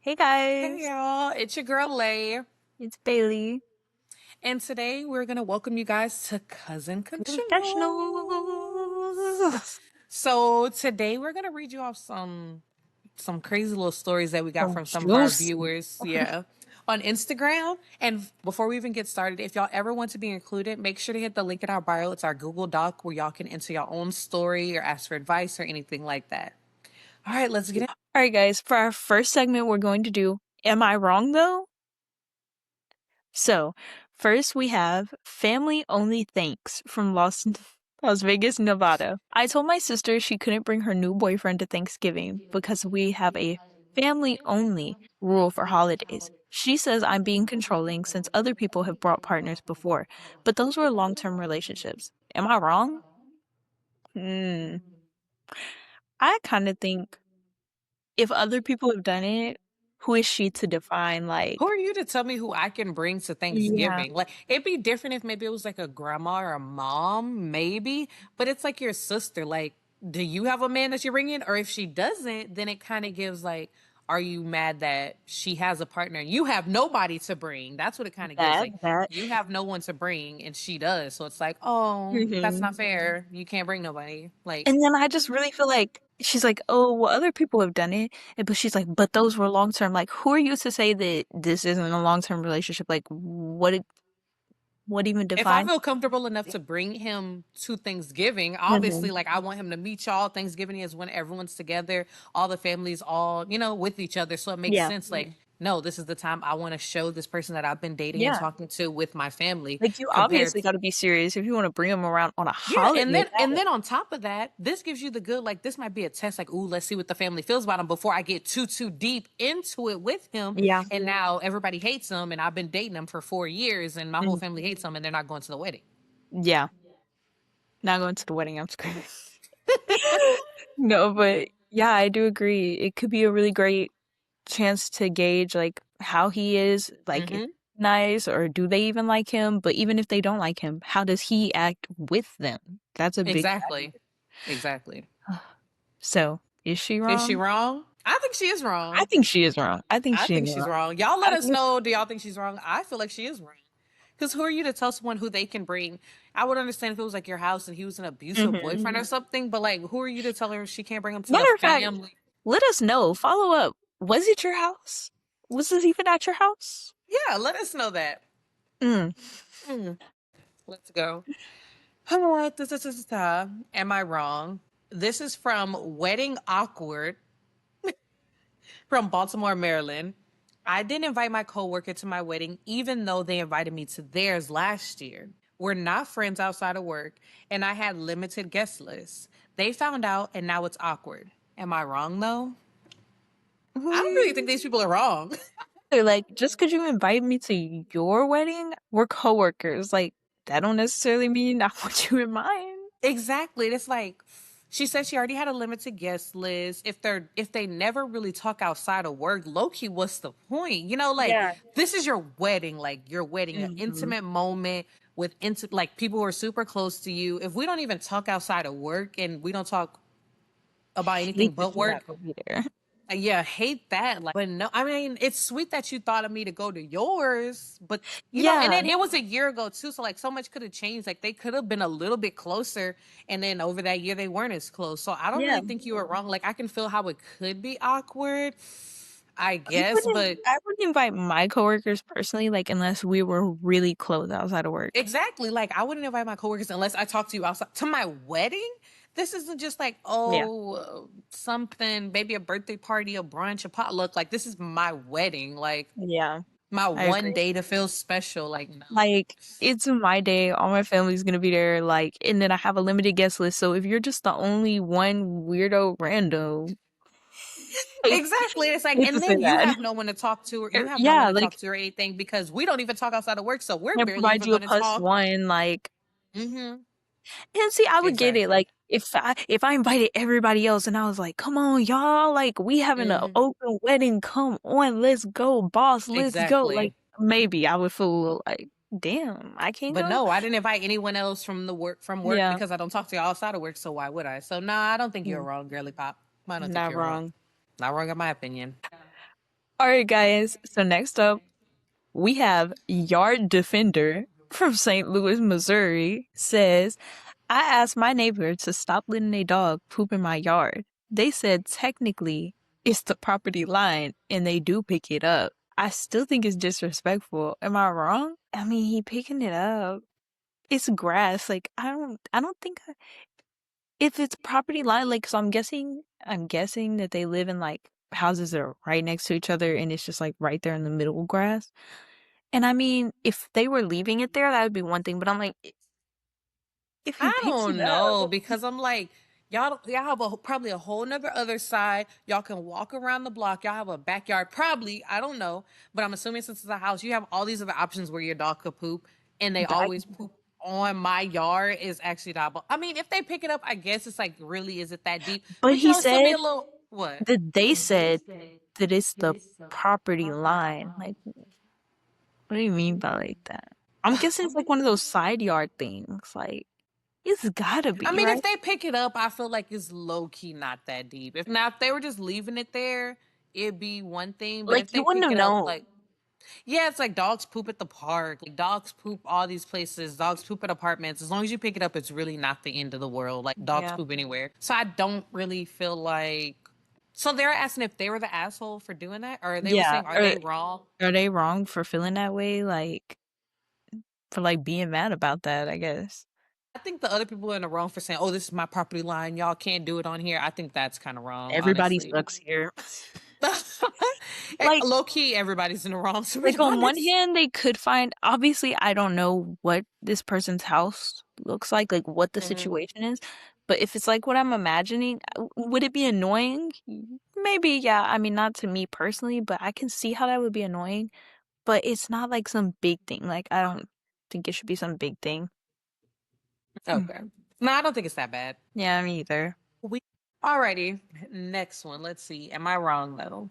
Hey Hey guys, y'all, it's your girl Lay, it's Bailey. and today we're gonna welcome you guys to Cousin Confessionals. Confessionals. So today we're gonna read you off some crazy little stories that we got So from some of our juicy. viewers, yeah, on Instagram. And before we even get started, if y'all ever want to be included, make sure to hit the link in our bio. It's our Google Doc where y'all can enter your own story or ask for advice or anything like that. All right, let's get it. All right, guys, for our first segment, we're going to do Am I Wrong Though? So, first we have Family Only Thanks from Las Vegas, Nevada. I told my sister she couldn't bring her new boyfriend to Thanksgiving because we have a family only rule for holidays. She says I'm being controlling since other people have brought partners before, but those were long-term relationships. Am I wrong? Hmm. I kind of think if other people have done it, who is she to define, Who like, are you to tell me who I can bring to yeah, Thanksgiving? Like, it'd be different if maybe it was like a grandma or a mom, maybe, but it's like your sister. Like, do you have a man that you're bringing? Or if she doesn't, then it kind of gives like, are you mad that she has a partner and you have nobody to bring? That's what it kind of gives. that, Like, that. you have no one to bring and she does. So it's like, oh, that's not fair. You can't bring nobody. Like, And then I just really feel like she's like, oh, well, other people have done it, but she's like, but those were long term. Like, who are you to say that this isn't a long term relationship? Like, what even if I defines? feel comfortable enough to bring him to Thanksgiving, Hmm. obviously, like I want him to meet y'all. Thanksgiving is when everyone's together, all the families, all with each other. So it makes Yeah, sense. Like, no, this is the time I want to show this person that I've been dating and yeah. talking to with my family. Like, you Compared obviously got to be serious if you want to bring them around on a yeah, and holiday. then and then on top of that, this gives you the good like this might be a test like ooh, let's see what the family feels about him before I get too deep into it with him. Yeah. And now everybody hates him and I've been dating him for 4 years and my whole Mm. family hates him and they're not going to the wedding. Yeah. Not going to the wedding. I'm screaming. No, but yeah, I do agree. It could be a really great chance to gauge like how he is, like if Mhm. nice or do they even like him? But even if they don't like him, how does he act with them? That's a big Exactly. Exactly. factor. So, is she Is she wrong? wrong? I think she is I wrong. think she is wrong. I think I she is think she's wrong. wrong. Y'all let I us think know. Do y'all think she's wrong? I feel like she is wrong. Because who are you to tell someone who they can bring? I would understand if it was like your house and he was an abusive Mhm. boyfriend or something, but like, who are you to tell her she can't bring him to the Matter of fact, family? let us know. Follow up. Was it your house? Was this even at your house? Yeah, let us know that. Mm. Mm, let's go. All right, am I wrong? This is from Wedding Awkward from Baltimore, Maryland. I didn't invite my coworker to my wedding, even though they invited me to theirs last year. We're not friends outside of work, and I had limited guest lists. They found out, and now it's awkward. Am I wrong though? I don't really think these people are wrong. Like, just because you invite me to your wedding, we're coworkers. Like, that don't necessarily mean I want you in mine. Exactly. It's like she said she already had a limited guest list. If they never really talk outside of work, low key, what's the point? Like Yeah. this is your wedding, like your wedding, an Mhm. intimate moment with like people who are super close to you. If we don't even talk outside of work and we don't talk about anything Hate but that you have work, to be there. yeah, hate that. Like, but no, I mean, it's sweet that you thought of me to go to yours, but and Yeah. then it was a year ago too, so like so much could have changed. Like they could have been a little bit closer, and then over that year they weren't as close. So I don't Yeah. really think you were wrong. Like I can feel how it could be awkward, I I guess, wouldn't but I wouldn't invite my coworkers personally, like unless we were really close outside of work. exactly. Like I wouldn't invite my coworkers unless I talk to you outside to my wedding. This isn't just like Yeah. something, maybe a birthday party, a brunch, a potluck. Like this is my wedding. Like Yeah. my I one agree. day to feel special. Like, no. Like, it's my day, all my family's gonna be there, like, and then I have a limited guest list. So if you're just the only one weirdo rando, hate, Exactly. It's like, hate to and say then you that. have no one to talk to, or you have no one Yeah, to talk like, to or anything because we don't even talk outside of work. So we're can't barely provide even you a going to plus talk. one, like, Mm-hmm. and see, I would get it. Exactly. Like, if I invited everybody else and I was like, come on, y'all, like, we having an Mm-hmm. open wedding, come on, let's go, boss, let's go. Like, Exactly. maybe I would feel a little like, damn, I can't But go. no, I didn't invite anyone else from work Yeah. because I don't talk to you outside of work. So why would I? So nah, I don't think you're Mm, wrong, girly pop. I don't think not you're wrong. wrong. Not wrong in my opinion. All right, guys. So next up, we have Yard Defender from St. Louis, Missouri says, I asked my neighbor to stop letting a dog poop in my yard. They said technically it's the property line and they do pick it up. I still think it's disrespectful. Am I wrong? I mean, he picking it up. It's grass. Like I don't think if it's property line, like so I'm guessing that they live in like houses that are right next to each other and it's just like right there in the middle grass. And I mean, if they were leaving it there, that would be one thing, but I'm like, if he I picks it don't up, know because I'm like, y'all have probably a whole nother other side. Y'all can walk around the block. Y'all have a backyard, probably. I don't know, but I'm assuming since it's a house, you have all these other options where your dog could poop, and they that always poop on my yard is actually not. I mean, if they pick it up, I guess it's like really, is it that deep? but We can he always still be said a little what? that they said that it's the property line. Like, what do you mean by like that? I'm guessing it's like one of those side yard things. Like, it's gotta I be, mean, right? if they pick it up, I feel like it's low key not that deep. If they were just leaving it there, it'd be one thing. But if Like, you they wouldn't pick have it up, known. like yeah, it's like dogs poop at the park, like dogs poop all these places, dogs poop at apartments. As long as you pick it up, it's really not the end of the world. Like dogs Yeah. poop anywhere. So I don't really feel like. So they're asking if they were the asshole for doing that, or they were Yeah. saying, are they wrong? Are they wrong for feeling that way? Like, for like being mad about that, I guess. I think the other people are in the wrong for saying, "Oh, this is my property line. Y'all can't do it on here." I think that's kind of wrong, Everybody honestly. sucks here. Like, Low key, everybody's in the wrong, to be Like on one honest. hand, they could find obviously I don't know what this person's house looks like what the Mhm. situation is, but if it's like what I'm imagining, would it be annoying? Maybe, yeah. I mean, not to me personally, but I can see how that would be annoying, but it's not like some big thing. Like I don't think it should be some big thing. Hmm. Okay. No, I don't think it's that bad. Yeah, me either. We alrighty. Next one. Let's see. Am I wrong though?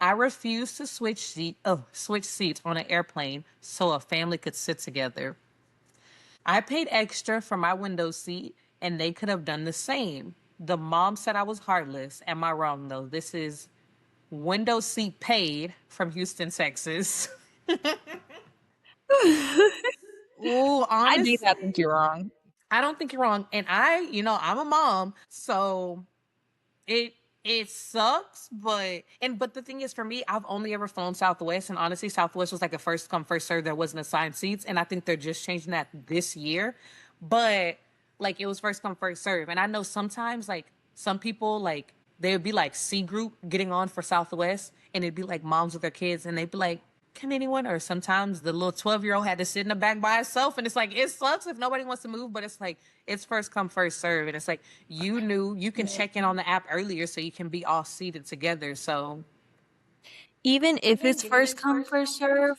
I refuse to switch seats on an airplane so a family could sit together. I paid extra for my window seat and they could have done the same. The mom said I was heartless. Am I wrong though? This is window seat paid from Houston, Texas. Ooh, I do honest. not think you're wrong. I don't think you're wrong. And I'm a mom, so It it sucks, but the thing is for me, I've only ever flown Southwest, and honestly, Southwest was like a first come first serve. There wasn't assigned seats, and I think they're just changing that this year. But like it was first come first serve, and I know sometimes like some people like they would be like C group getting on for Southwest, and it'd be like moms with their kids, and they'd be like, "Can anyone?" Or sometimes the little 12-year-old had to sit in the back by herself, and it's like it sucks if nobody wants to move, but it's like it's first come first serve, and it's like you knew you can check in on the app earlier so you can be all seated together. So Even if it's first come, first serve,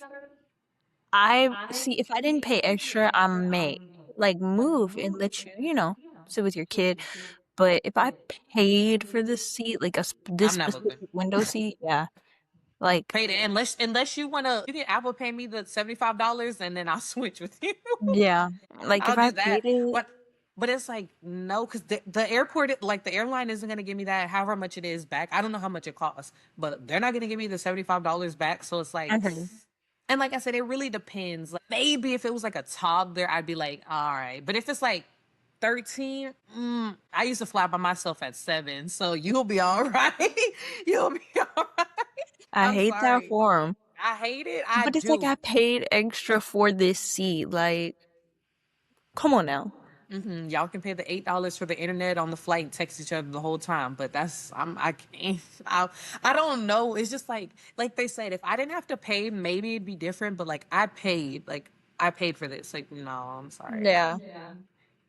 I see if I didn't pay extra, I may like move and let you, sit with your kid. But if I paid for this seat, like this I'm not specific moving. window seat, yeah, like Pay it unless you wanna you can Apple pay me the $75 and then I'll switch with you. yeah, like I'll if I do paid that. it, But it's like no, because the airport, like the airline, isn't gonna give me that however much it is back. I don't know how much it costs, but they're not gonna give me the $75 back. So it's like, okay, and like I said, it really depends. Like maybe if it was like a toddler, I'd be like, all right. But if it's like 13, I used to fly by myself at 7, so you'll be all right. You'll be all right. I I'm hate that sorry. for 'em. I hate it. I But it's like do. I paid extra for this seat. Like, come on now. Y'all can pay the $8 for the internet on the flight and text each other the whole time, but I can't I don't know. It's just like they said, if I didn't have to pay, maybe it'd be different. But like I paid for this. Like no, I'm sorry. Yeah,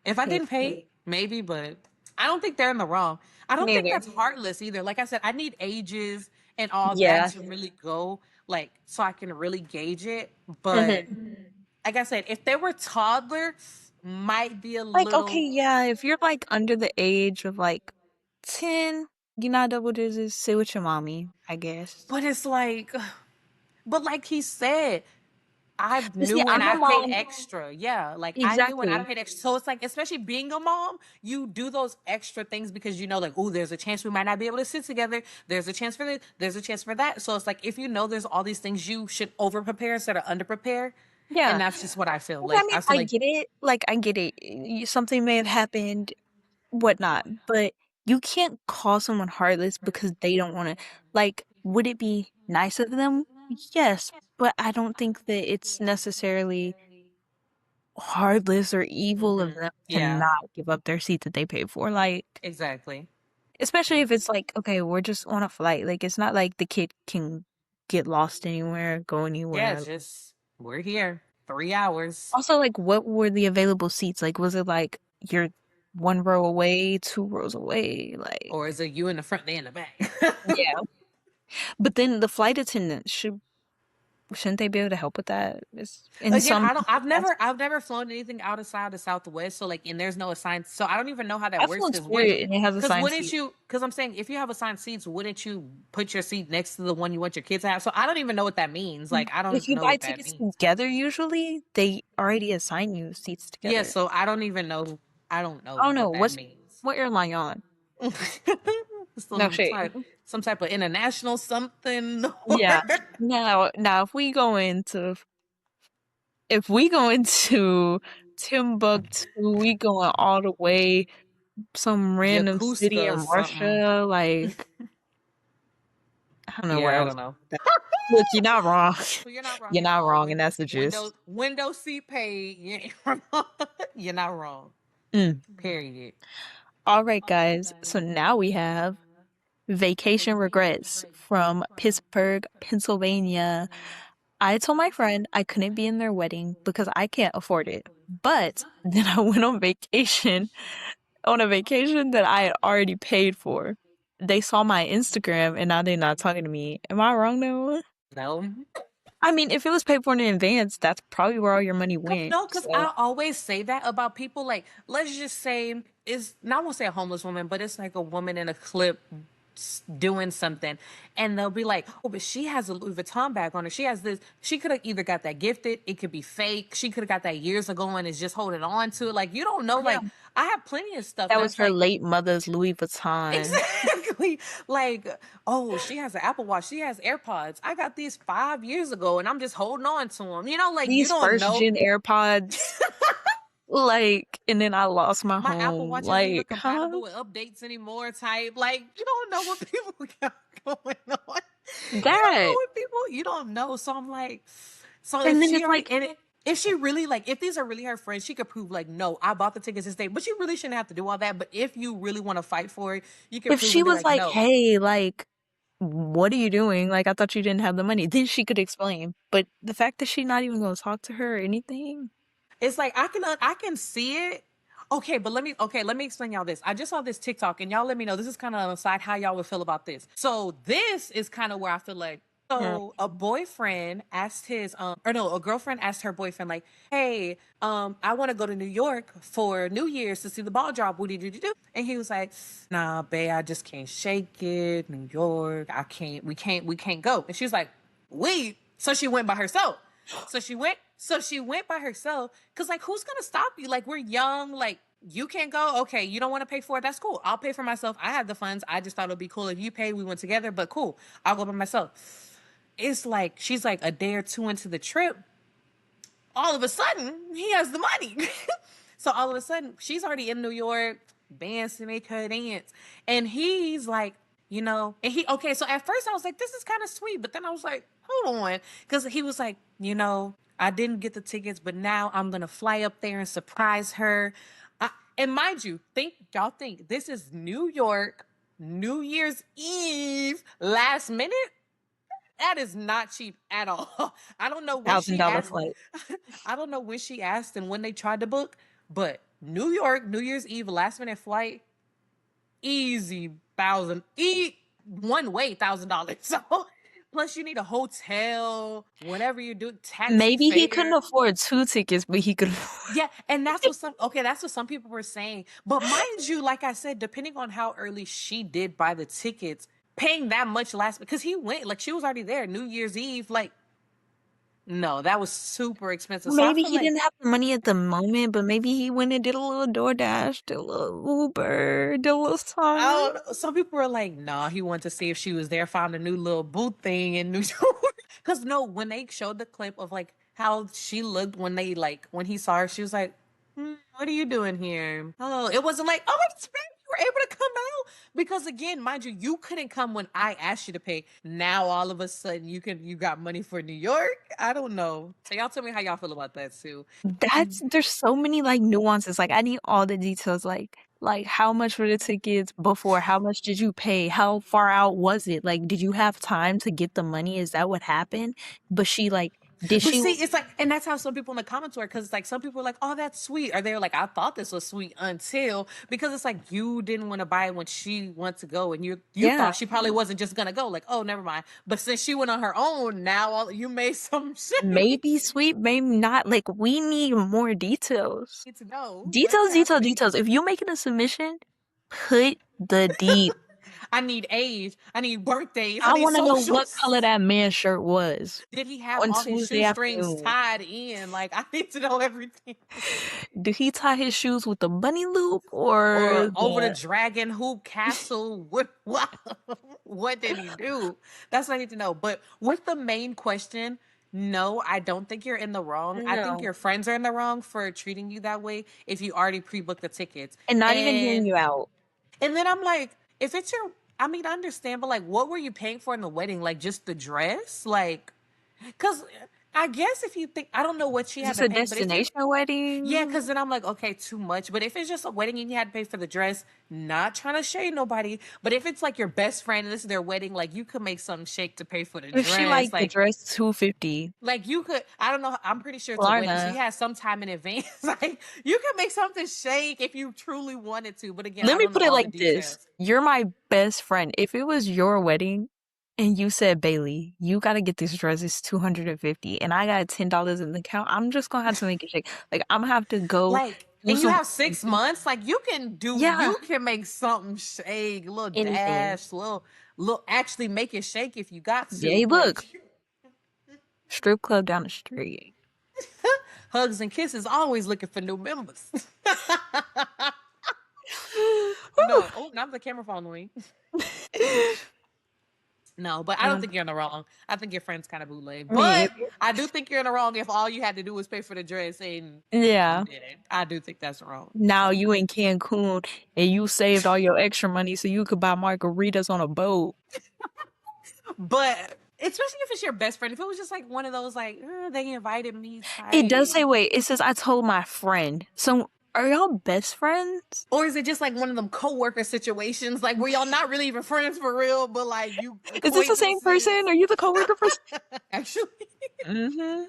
If I paid didn't for it. pay, maybe, but I don't think they're in the wrong. I don't think Neither. that's heartless either. Like I said, I need ages and all that Yeah. to really go like so I can really gauge it. But Mhm. like I said, if they were toddler, might be a Like, okay, little. yeah, if you're like under the age of like 10, you're not double digits, sit with your mommy, I guess. But it's like, but like he said, I But see, knew and I'm a I paid mom. extra. Yeah, like I knew and I Exactly. paid extra. So it's like, especially being a mom, you do those extra things because you know, like, oh, there's a chance we might not be able to sit together. There's a chance for this. There's a chance for that. So it's like, if you know there's all these things, you should over prepare instead of under prepare. And Yeah. that's just what I feel. I Like mean, I feel I like, get it. Like, I get it. Something may have happened, whatnot, but you can't call someone heartless because they don't want to. Like, would it be nice of them? Yes, but I don't think that it's necessarily heartless or evil of them to yeah, not give up their seat that they paid for. Like, exactly. especially if it's like, okay, we're just on a flight. Like, it's not like the kid can get lost anywhere, go Yeah, anywhere. it's just we're here 3 hours. Also, like, what were the available seats? Like, was it like you're one row away, two rows away? Like, Or is it you in the front, they in the back? yeah. But then the flight attendant shouldn't they be able to help with that? It's in Again, some I don't. I've capacities. never flown anything outside of Southwest. So like, and there's no assigned. So I don't even know how that I've works. flown Spirit and it has Because assigned wouldn't seats. you? Because I'm saying, if you have assigned seats, wouldn't you put your seat next to the one you want your kids to have? So I don't even know what that means. Like, I If don't you know buy what that tickets means. together, usually they already assign you seats Yeah. together. So I don't even know. I don't know I don't know what that what's means. what airline you on. No some shade. type, some type of international something. Yeah. Now, if we go into Timbuktu, we going all the way some random city Yakuska in or something. Russia. Like, I don't know where I Yeah, I was don't going know. with that. Look, you're not wrong. So you're not wrong You're at not all. wrong, and that's the gist. Window seat paid. You ain't wrong. You're not wrong. Mm. Period. All right, guys. So now we have vacation regrets from Pittsburgh, Pennsylvania. I told my friend I couldn't be in their wedding because I can't afford it. But then I went on a vacation that I had already paid for. They saw my Instagram and now they're not talking to me. Am I wrong though? No. I mean, if it was paid for in advance, that's probably where all your money went. No, because So, I always say that about people. Like, let's just say, is not, I won't say a homeless woman, but it's like a woman in a clip doing something, and they'll be like, "Oh, but she has a Louis Vuitton bag on her. She has this. She could have either got that gifted. It could be fake. She could have got that years ago and is just holding on to it. Like, you don't know. yeah, Like, I have plenty of stuff that was that's her like." late mother's Louis Vuitton. Exactly. Like, oh, she has an Apple Watch. She has AirPods. I got these 5 years ago and I'm just holding on to them. You know, like, you These don't first know. gen AirPods, like, and then I lost my My Apple home. Watch isn't even Like, huh? compatible with updates anymore, type. Like, you don't know what people got going on. You don't know That. what people, you don't know. So I'm like, so if And then she it's already like, in it, if she really, like, if these are really her friends, she could prove, like, no, I bought the tickets this day. But you really shouldn't have to do all that. But if you really want to fight for it, you can if prove she and be was like, like, no. hey, like, what are you doing? Like, I thought you didn't have the money. Then she could explain. But the fact that she not even gonna talk to her or anything. It's like I can see it. Okay, but let me explain y'all this. I just saw this TikTok and y'all let me know. This is kind of on the side how y'all would feel about this. So this is kind of where I feel like, Mm. so a boyfriend asked his or no, a girlfriend asked her boyfriend, like, "Hey, I want to go to New York for New Year's to see the ball drop. What did you do?" And he was like, "Nah, babe, I just can't shake it. New York, I can't. We can't go." And she was like, "Wait." So she went by herself. So she went by herself. Cause like, who's gonna stop you? Like, we're young. Like, you can't go. Okay, you don't want to pay for it. That's cool. I'll pay for myself. I have the funds. I just thought it'd be cool if you paid. We went together, but cool. I'll go by myself. It's like she's like a day or two into the trip. All of a sudden, he has the money. So all of a sudden, she's already in New York, bands to make her dance. And he's like, and he, okay, so at first I was like, this is kind of sweet. But then I was like, hold on. Because he was like, I didn't get the tickets, but now I'm going to fly up there and surprise her. And mind you, y'all think this is New York, New Year's Eve, last minute? That is not cheap at all. I don't know when she $1,000 asked. flight. I don't know when she asked and when they tried to book, but New York, New Year's Eve, last minute flight, easy one way $1,000. So plus you need a hotel, whatever you do, taxi Maybe he couldn't fare. afford two tickets, but he could afford. Yeah, and that's what some people were saying. But mind you, like I said, depending on how early she did buy the tickets, paying that much last because he went, like, she was already there New Year's Eve, like, No, that was super expensive. So I Maybe feel he like didn't have the money at the moment, but maybe he went and did a little DoorDash, did a little Uber, did a little I something. don't know. Some people were like, nah, he wanted to see if she was there, found a new little boot thing in New York. Cause no, when they showed the clip of like how she looked when they like when he saw her, she was like, what are you doing here? Oh, it wasn't like, oh, it's babe, you were able to come out. Because again, mind you, you couldn't come when I asked you to pay. Now all of a sudden you got money for New York. I don't know. So y'all tell me how y'all feel about that too. There's so many like nuances. Like I need all the details. Like how much were the tickets before? How much did you pay? How far out was it? Like did you have time to get the money? Is that what happened? But she like did But she see, it's like, and that's how some people in the comments were, because it's like some people are like, "Oh, that's sweet," or they're like, "I thought this was sweet until," because it's like you didn't want to buy it when she went to go, and you yeah, thought she probably wasn't just gonna go. Like, oh, never mind. But since she went on her own, now you made some shit. maybe sweet, maybe not. Like we need more details. Need to know what's Details, details, happening. details. If you're making a submission, put the deep. I need age. I need birthdays. I I need want to know what color socials. that man's shirt was Did he have on all his Tuesday shoestrings afternoon. tied in? Like, I need to know everything. Did he tie his shoes with the bunny loop or Or over the the dragon hoop castle. What did he do? That's what I need to know. But with the main question, no, I don't think you're in the wrong. I think no? your friends are in the wrong for treating you that way if you already pre-booked the tickets. And not even hearing And you out. and then I'm like, if it's your I mean, I understand, but like what were you paying for in the wedding? Like just the dress? Like cuz I guess if you think I don't know what she Is had this to a pay, but if it destination yeah, wedding? because then I'm like, okay, too much. But if it's just a wedding and you had to pay for the dress, not trying to shade nobody. But if it's like your best friend and this is their wedding, like you could make something shake to pay for the If she dress. liked the dress, 250. Like you could, I don't know. I'm pretty sure it's a wedding, so Klarna. you have some time in advance. Like you could make something shake if you truly wanted to. But again, Let I me don't know put it all the like this. details. You're my best friend. If it was your wedding and you said, Bailey, you gotta get this dress, it's 250, and I got $10 in the account, I'm just gonna have to make it shake. Like I'm gonna have to go Like, do and you some have 6 months. Like yeah, you can make something shake, a little anything. dash, little. Actually, make it shake if you got to. Yeah, But look, strip club down the street. hugs and kisses, always looking for new members. Whew. No, oh, not the camera following. No, but I don't Um, think you're in the wrong. I think your friend's kind of bootleg. I mean, But I do think you're in the wrong if all you had to do was pay for the dress and you yeah. didn't. I do think that's wrong. Now So, you in Cancun and you saved all your extra money so you could buy margaritas on a boat. but especially if it's your best friend, if it was just like one of those like they invited me It does type, say, wait, it says I told my friend. So are y'all best friends? or is it just like one of them coworker situations, like where y'all not really even friends for real, but like you Is this the same person? acquaintances? Are you the coworker person? Actually, Mm-hmm.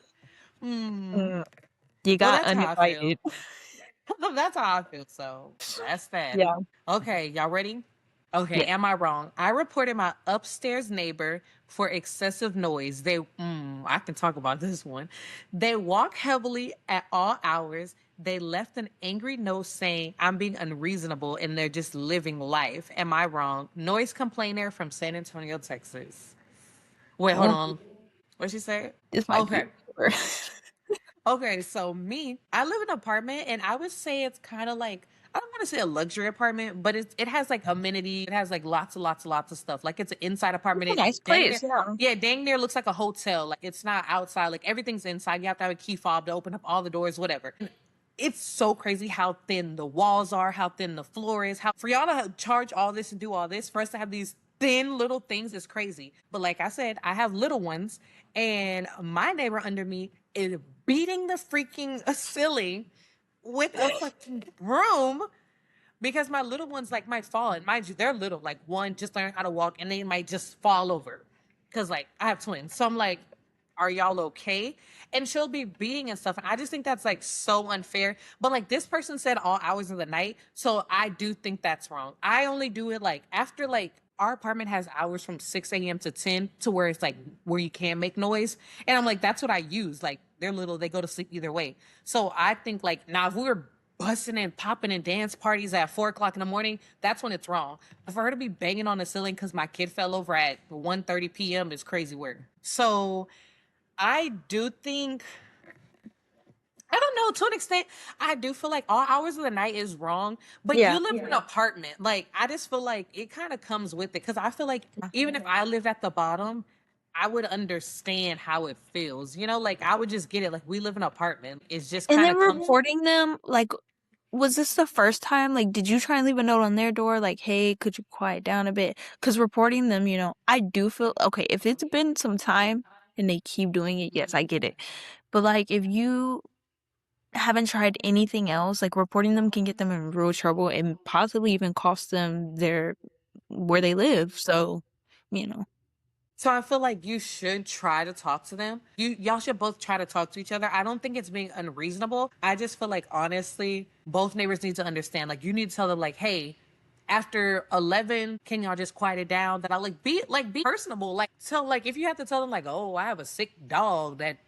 hmm. Mm. You Well, got that's how I feel. uninvited. That's how I feel. So that's that. Yeah. Okay, y'all ready? Okay, Yeah. am I wrong? I reported my upstairs neighbor for excessive noise. I can talk about this one. They walk heavily at all hours. They left an angry note saying I'm being unreasonable and they're just living life. Am I wrong? Noise complainer from San Antonio, Texas. Wait, hold Oh, on. What she say? this might be Okay. a Okay, so I live in an apartment and I would say it's kind of like I don't want to say a luxury apartment, but it has like amenities. It has like lots and lots and lots of stuff. Like it's an inside apartment. It's a nice It dang near, place. Yeah. yeah, dang near looks like a hotel. Like it's not outside. Like everything's inside. You have to have a key fob to open up all the doors, whatever. It's so crazy how thin the walls are, how thin the floor is. How for y'all to charge all this and do all this for us to have these thin little things is crazy. But like I said, I have little ones, and my neighbor under me is beating the freaking ceiling with a fucking broom because my little ones like might fall. And mind you, they're little. Like one just learned how to walk, and they might just fall over. Cause like I have twins, so I'm like, are y'all okay? And she'll be beating and stuff. And I just think that's like so unfair. But like this person said all hours of the night. So I do think that's wrong. I only do it like after like our apartment has hours from 6 a.m. to 10 to where it's like where you can't make noise. And I'm like, that's what I use. Like they're little, they go to sleep either way. So I think like now if we were busting and popping and dance parties at 4 o'clock in the morning, that's when it's wrong. But for her to be banging on the ceiling because my kid fell over at 1:30 p.m. is crazy work. So I do think I don't know. To an extent, I do feel like all hours of the night is wrong. But Yeah. you live in an apartment. Like I just feel like it kind of comes with it. Because I feel like even if I live at the bottom, I would understand how it feels. You know, like I would just get it. Like we live in an apartment. It's just And kind then of comes. reporting them, like, was this the first time? Like, did you try and leave a note on their door, like, hey, could you quiet down a bit? Because reporting them, I do feel okay. If it's been some time and they keep doing it, yes, I get it. But like, if you haven't tried anything else, like reporting them can get them in real trouble and possibly even cost them their where they live. So, you know, So I feel like you should try to talk to them. Y'all should both try to talk to each other. I don't think it's being unreasonable. I just feel like honestly, both neighbors need to understand. Like you need to tell them like, hey, after 11, can y'all just quiet it down? That I be personable. Like tell like if you have to tell them like, oh, I have a sick dog that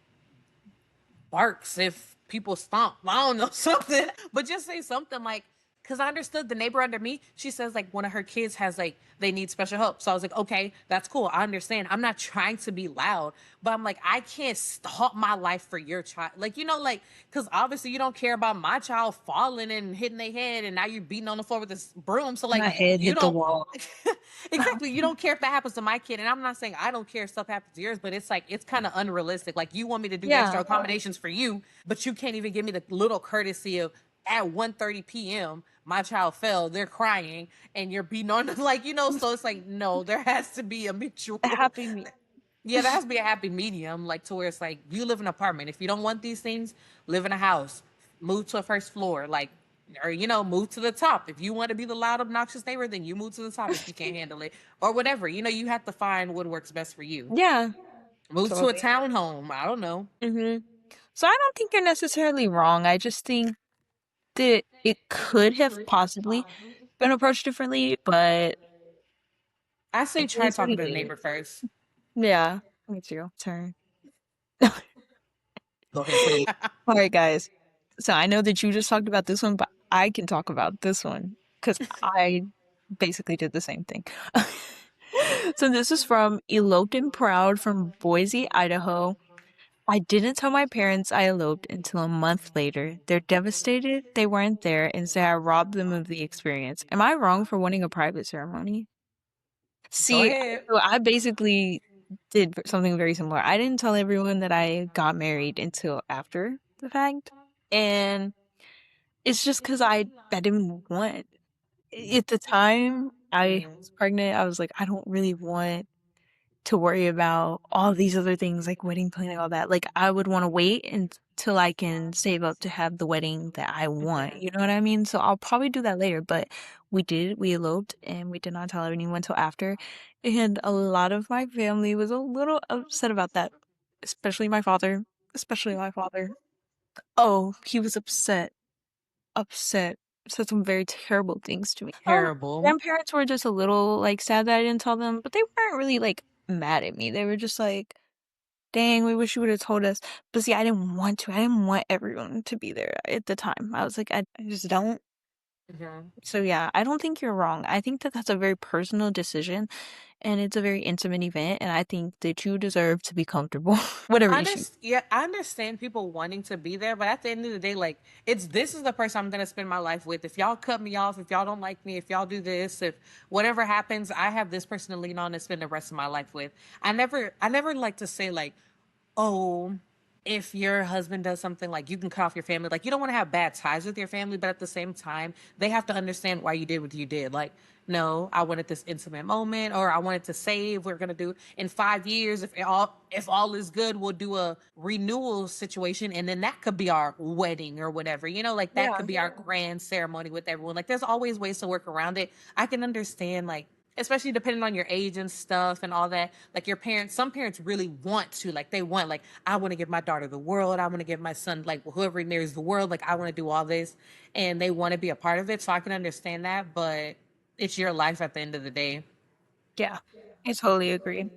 barks if people stomp. I don't know, something. But just say something like, because I understood the neighbor under me. She says like one of her kids has like they need special help. So I was like, okay, that's cool. I understand. I'm not trying to be loud, but I'm like, I can't stop my life for your child. Like, like, because obviously you don't care about my child falling and hitting their head, and now you're beating on the floor with this broom. So like, my head you hit the don't. wall. Exactly. You don't care if that happens to my kid. And I'm not saying I don't care if stuff happens to yours, but it's like, it's kind of unrealistic. Like, you want me to do extra Yeah, accommodations for you, but you can't even give me the little courtesy of at 1:30 p.m. my child fell, they're crying, and you're beating on them. Like, so it's like, no, there has to be a mutual. happy me. Yeah, there has to be a happy medium, like to where it's like you live in an apartment. If you don't want these things, live in a house, move to a first floor, like, or move to the top. If you want to be the loud, obnoxious neighbor, then you move to the top if you can't handle it, or whatever. You have to find what works best for you. Yeah, Move to a totally. townhome. I don't know. hmm So I don't think you're necessarily wrong. I just think that it could have possibly been approached differently, but I say it try is what talking it to the is. neighbor first. Yeah, it's your turn. Go ahead, put them. All right, guys. So I know that you just talked about this one, but I can talk about this one because I basically did the same thing. So this is from Eloped and Proud from Boise, Idaho. I didn't tell my parents I eloped until a month later. They're devastated they weren't there and say I robbed them of the experience. Am I wrong for wanting a private ceremony? Go See, ahead. so I basically did something very similar. I didn't tell everyone that I got married until after the fact. And it's just because I didn't want at the time I was pregnant, I was like, I don't really want to worry about all these other things like wedding planning, all that. Like I would want to wait until I can save up to have the wedding that I want. You know what I mean? So I'll probably do that later. But we eloped and we did not tell anyone until after. And a lot of my family was a little upset about that, especially my father. Especially my father. Oh, he was upset, said some very terrible things to me. Terrible. Grandparents were just a little like sad that I didn't tell them, but they weren't really like mad at me. They were just like, "Dang, we wish you would have told us." But see, I didn't want to. I didn't want everyone to be there at the time. I was like, I just don't. Mhm. So yeah, I don't think you're wrong. I think that that's a very personal decision, and it's a very intimate event, and I think that you deserve to be comfortable, whatever you choose. Yeah, I understand people wanting to be there, but at the end of the day, like this is the person I'm gonna spend my life with. If y'all cut me off, if y'all don't like me, if y'all do this, if whatever happens, I have this person to lean on and spend the rest of my life with. I never like to say like, oh, if your husband does something like you can cut off your family, like you don't want to have bad ties with your family, but at the same time, they have to understand why you did what you did. Like, no, I wanted this intimate moment, or I wanted to save. We're gonna do in 5 years. If all is good, we'll do a renewal situation, and then that could be our wedding or whatever. Like that Yeah. could be our grand ceremony with everyone. Like, there's always ways to work around it. I can understand like especially depending on your age and stuff and all that, like your parents, some parents really want to, like they want, like, I want to give my daughter the world, I want to give my son, like whoever he marries, the world, like I want to do all this, and they want to be a part of it, so I can understand that, but it's your life at the end of the day. Yeah, I totally agree.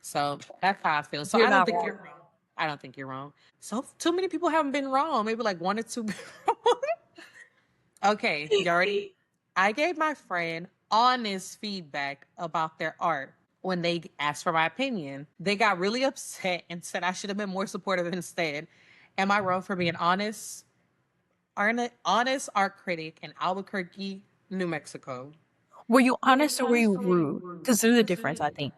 So that's how I feel. So You're I don't not think you're wrong. wrong. I don't think you're wrong. So too many people haven't been wrong, maybe like one or two. Wrong. Okay, you already, I gave my friend honest feedback about their art. when they asked for my opinion. They got really upset and said I should have been more supportive instead. Am I wrong for being honest? Honest art critic in Albuquerque, New Mexico. Were you honest or were you rude? Because there's a difference, I think.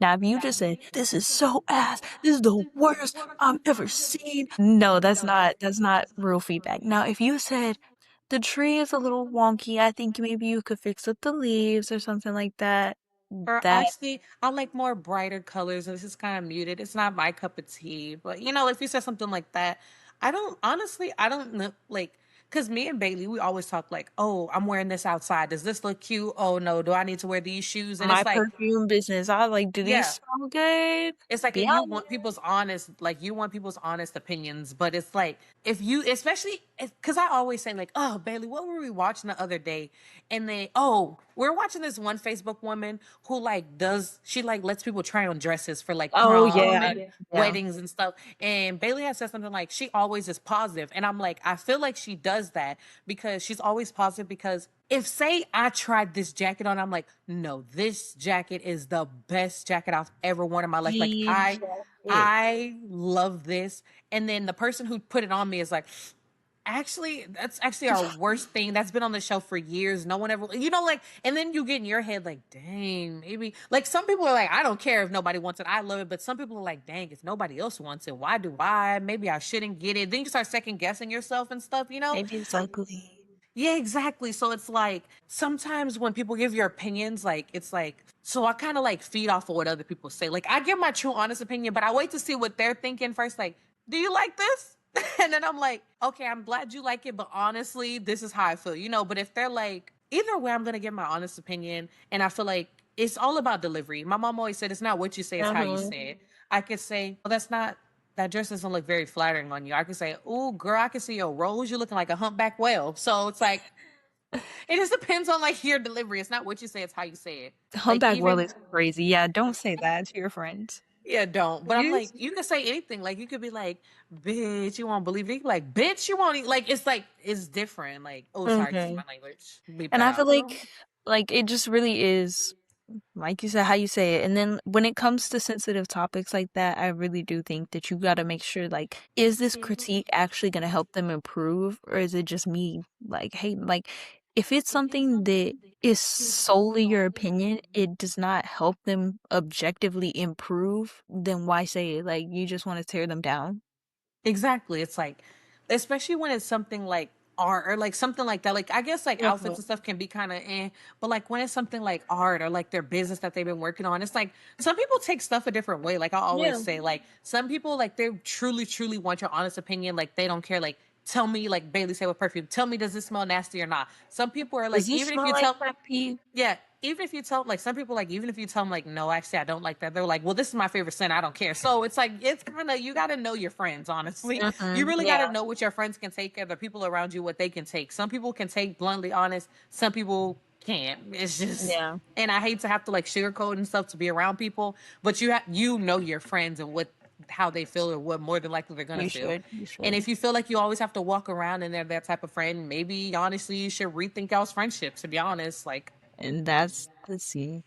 Now, if you just said, "This is so ass. This is the worst I've ever seen." No, that's not real feedback. Now, if you said, "The tree is a little wonky. I think maybe you could fix up the leaves or something like that." Or That actually, I like more brighter colors. This is kind of muted. It's not my cup of tea. But you know, if you said something like that, I don't honestly, I don't know, like, because me and Bailey, we always talk like, oh, I'm wearing this outside. Does this look cute? Oh no, do I need to wear these shoes? And my it's like, perfume business. I like, do these yeah, smell good? it's like Be you honest. want people's honest, like you want people's honest opinions, but it's like if you, especially because I always say like, oh Bailey, what were we watching the other day? And they, oh, we're watching this one Facebook woman who like does she like lets people try on dresses for like Oh prom yeah, and yeah. weddings and stuff. And Bailey has said something like she always is positive, and I'm like, I feel like she does that because she's always positive because if say I tried this jacket on, I'm like, no, this jacket is the best jacket I've ever worn in my life. Like The I jacket. I love this. And then the person who put it on me is like, actually, that's actually our worst thing. That's been on the shelf for years. No one ever, you know, like, and then you get in your head like, dang, maybe. Like some people are like, I don't care if nobody wants it. I love it. But some people are like, dang, if nobody else wants it, why do I? Maybe I shouldn't get it. Then you start second guessing yourself and stuff, you know? Maybe it's ugly. Yeah, exactly. So it's like sometimes when people give your opinions, like it's like so I kind of like feed off of what other people say. Like I give my true honest opinion, but I wait to see what they're thinking first. Like, do you like this? And then I'm like, okay, I'm glad you like it, but honestly, this is how I feel, you know. But if they're like, either way, I'm gonna give my honest opinion, and I feel like it's all about delivery. My mom always said it's not what you say, it's how you Uh-huh. say it. I could say, well, that's not that dress doesn't look very flattering on you. I could say, "Oh, girl, I can see your rolls. You're looking like a humpback whale." So it's like it just depends on like your delivery. It's not what you say; it's how you say it. Like Humpback whale even is crazy. Yeah, don't say that to your friends. yeah, don't. But I'm like, Yes. you can say anything. Like you could be like, "Bitch, you won't believe it." You can be like, "Bitch, you won't." Like it's different. Like, oh, sorry, excuse my Okay. language. Beep And that I feel out. like it just really is like you said, how you say it. And then when it comes to sensitive topics like that, I really do think that you got to make sure, like, is this critique actually going to help them improve, or is it just me, like, hey, like, if it's something that is solely your opinion, it does not help them objectively improve, then why say it? Like, you just want to tear them down? Exactly. It's like, especially when it's something like art or like something like that. Like I guess like outfits Mhm. and stuff can be kind of eh, but like when it's something like art or like their business that they've been working on, it's like some people take stuff a different way. Like I always Yeah. say, like some people like they truly, truly want your honest opinion. Like they don't care. Like tell me, like Bailey said with perfume, tell me does this smell nasty or not? Some people are Does like, this even if smell you like tell pet peeve? yeah, even if you tell like some people like even if you tell them like no, actually I don't like that, they're like, well, this is my favorite scent, I don't care. So it's like it's kind of you got to know your friends. Honestly, you really got to Yeah, know what your friends can take and the people around you what they can take. Some people can take bluntly honest, some people can't. It's just yeah, and I hate to have to like sugarcoat and stuff to be around people, but you know your friends and what how they feel or what more than likely they're gonna you feel. should, you And should. if you feel like you always have to walk around and they're that type of friend, maybe honestly you should rethink y'all's friendship. To be honest, like And that's, let's see.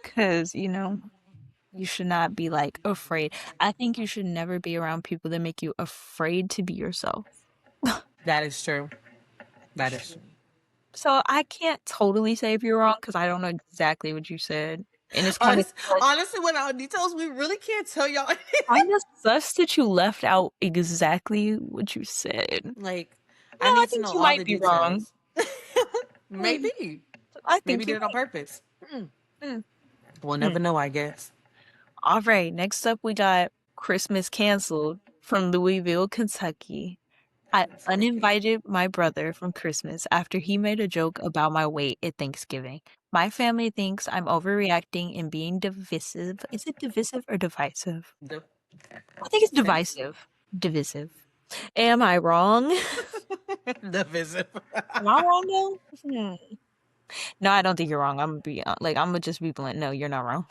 Because, you should not be like afraid. I think you should never be around people that make you afraid to be yourself. that is true. That is true. So I can't totally say if you're wrong because I don't know exactly what you said. And it's Honest, honestly, without details, we really can't tell y'all anything. kind of sus that you left out exactly what you said. No, Like, I I need to think know you all might the be wrong. details. Mm, Maybe. I Maybe think did you it on might. purpose. Mm, We'll mm. never know, I guess. All right, next up we got Christmas canceled from Louisville, Kentucky. I uninvited my brother from Christmas after he made a joke about my weight at Thanksgiving. My family thinks I'm overreacting and being divisive. Is it divisive or divisive? The I think it's depends. divisive. Divisive. Am I wrong? The visit. Am I wrong though? Hmm. No, I don't think you're wrong. I'm gonna be like I'm gonna just be blunt. No, you're not wrong.